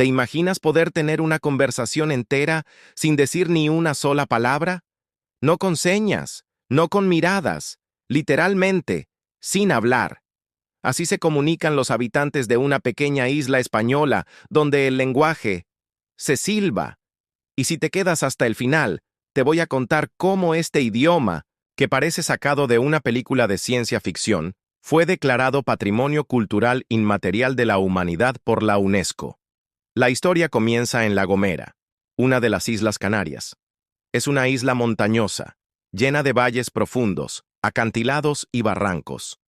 ¿Te imaginas poder tener una conversación entera sin decir ni una sola palabra? No con señas, no con miradas, literalmente, sin hablar. Así se comunican los habitantes de una pequeña isla española donde el lenguaje se silba. Y si te quedas hasta el final, te voy a contar cómo este idioma, que parece sacado de una película de ciencia ficción, fue declarado Patrimonio Cultural Inmaterial de la Humanidad por la UNESCO. La historia comienza en La Gomera, una de las Islas Canarias. Es una isla montañosa, llena de valles profundos, acantilados y barrancos.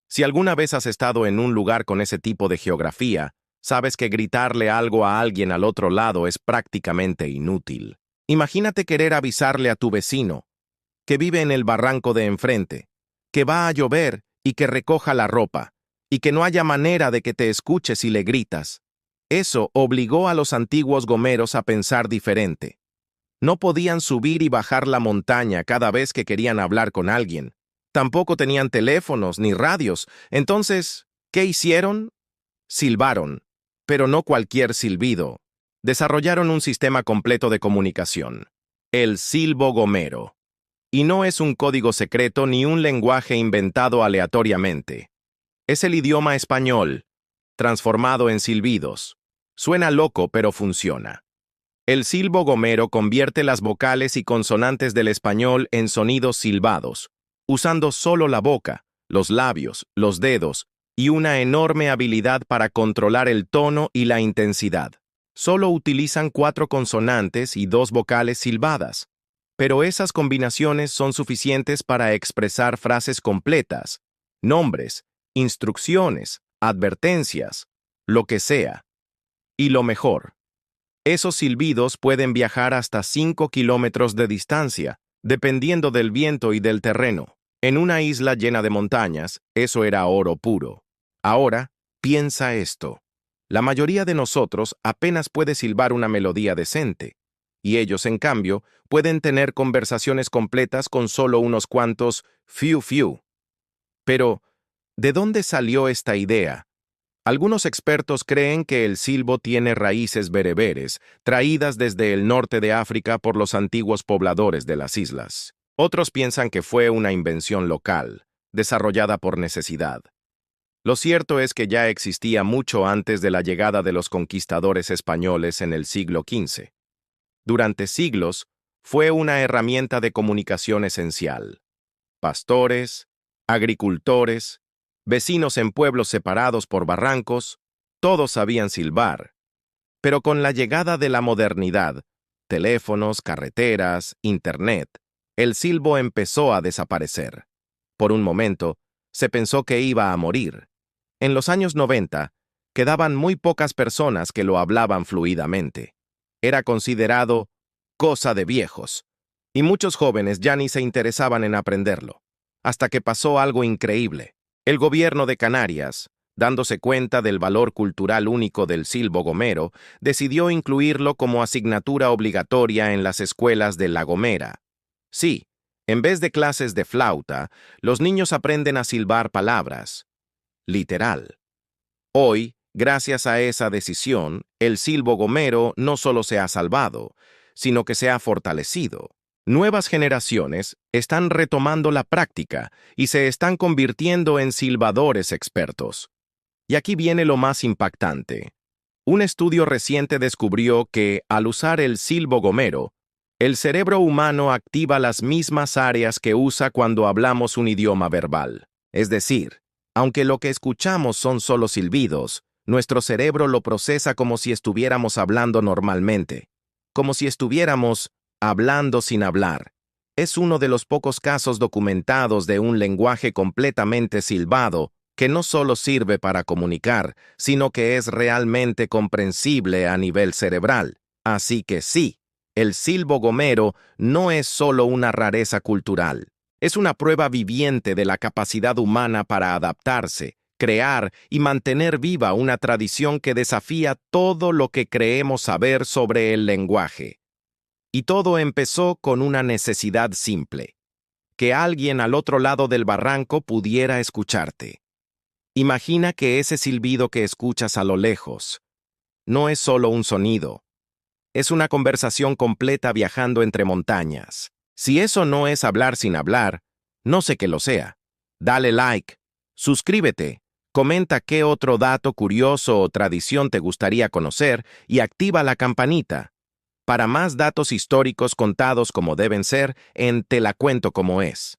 Si alguna vez has estado en un lugar con ese tipo de geografía, sabes que gritarle algo a alguien al otro lado es prácticamente inútil. Imagínate querer avisarle a tu vecino, que vive en el barranco de enfrente, que va a llover y que recoja la ropa, y que no haya manera de que te escuche si le gritas. Eso obligó a los antiguos gomeros a pensar diferente. No podían subir y bajar la montaña cada vez que querían hablar con alguien. Tampoco tenían teléfonos ni radios. Entonces, ¿qué hicieron? Silbaron, pero no cualquier silbido. Desarrollaron un sistema completo de comunicación, el silbo gomero. Y no es un código secreto ni un lenguaje inventado aleatoriamente. Es el idioma español, transformado en silbidos. Suena loco, pero funciona. El silbo gomero convierte las vocales y consonantes del español en sonidos silbados, usando solo la boca, los labios, los dedos y una enorme habilidad para controlar el tono y la intensidad. Solo utilizan 4 consonantes y 2 vocales silbadas, pero esas combinaciones son suficientes para expresar frases completas, nombres, instrucciones, advertencias, lo que sea. Y lo mejor, esos silbidos pueden viajar hasta 5 kilómetros de distancia, dependiendo del viento y del terreno. En una isla llena de montañas, eso era oro puro. Ahora, piensa esto. La mayoría de nosotros apenas puede silbar una melodía decente, y ellos, en cambio, pueden tener conversaciones completas con solo unos cuantos fiu fiu. Pero, ¿de dónde salió esta idea? Algunos expertos creen que el silbo tiene raíces bereberes, traídas desde el norte de África por los antiguos pobladores de las islas. Otros piensan que fue una invención local, desarrollada por necesidad. Lo cierto es que ya existía mucho antes de la llegada de los conquistadores españoles en el siglo XV. Durante siglos, fue una herramienta de comunicación esencial. Pastores, agricultores, vecinos en pueblos separados por barrancos, todos sabían silbar. Pero con la llegada de la modernidad, teléfonos, carreteras, internet, el silbo empezó a desaparecer. Por un momento, se pensó que iba a morir. En los años 90, quedaban muy pocas personas que lo hablaban fluidamente. Era considerado cosa de viejos, y muchos jóvenes ya ni se interesaban en aprenderlo. Hasta que pasó algo increíble. El gobierno de Canarias, dándose cuenta del valor cultural único del silbo gomero, decidió incluirlo como asignatura obligatoria en las escuelas de La Gomera. Sí, en vez de clases de flauta, los niños aprenden a silbar palabras. Literal. Hoy, gracias a esa decisión, el silbo gomero no solo se ha salvado, sino que se ha fortalecido. Nuevas generaciones están retomando la práctica y se están convirtiendo en silbadores expertos. Y aquí viene lo más impactante. Un estudio reciente descubrió que, al usar el silbo gomero, el cerebro humano activa las mismas áreas que usa cuando hablamos un idioma verbal. Es decir, aunque lo que escuchamos son solo silbidos, nuestro cerebro lo procesa como si estuviéramos hablando normalmente, como si estuviéramos hablando sin hablar. Es uno de los pocos casos documentados de un lenguaje completamente silbado que no solo sirve para comunicar, sino que es realmente comprensible a nivel cerebral. Así que sí, el silbo gomero no es solo una rareza cultural. Es una prueba viviente de la capacidad humana para adaptarse, crear y mantener viva una tradición que desafía todo lo que creemos saber sobre el lenguaje. Y todo empezó con una necesidad simple: que alguien al otro lado del barranco pudiera escucharte. Imagina que ese silbido que escuchas a lo lejos no es solo un sonido. Es una conversación completa viajando entre montañas. Si eso no es hablar sin hablar, no sé qué lo sea. Dale like, suscríbete, comenta qué otro dato curioso o tradición te gustaría conocer y activa la campanita. Para más datos históricos contados como deben ser, en Te la cuento como es.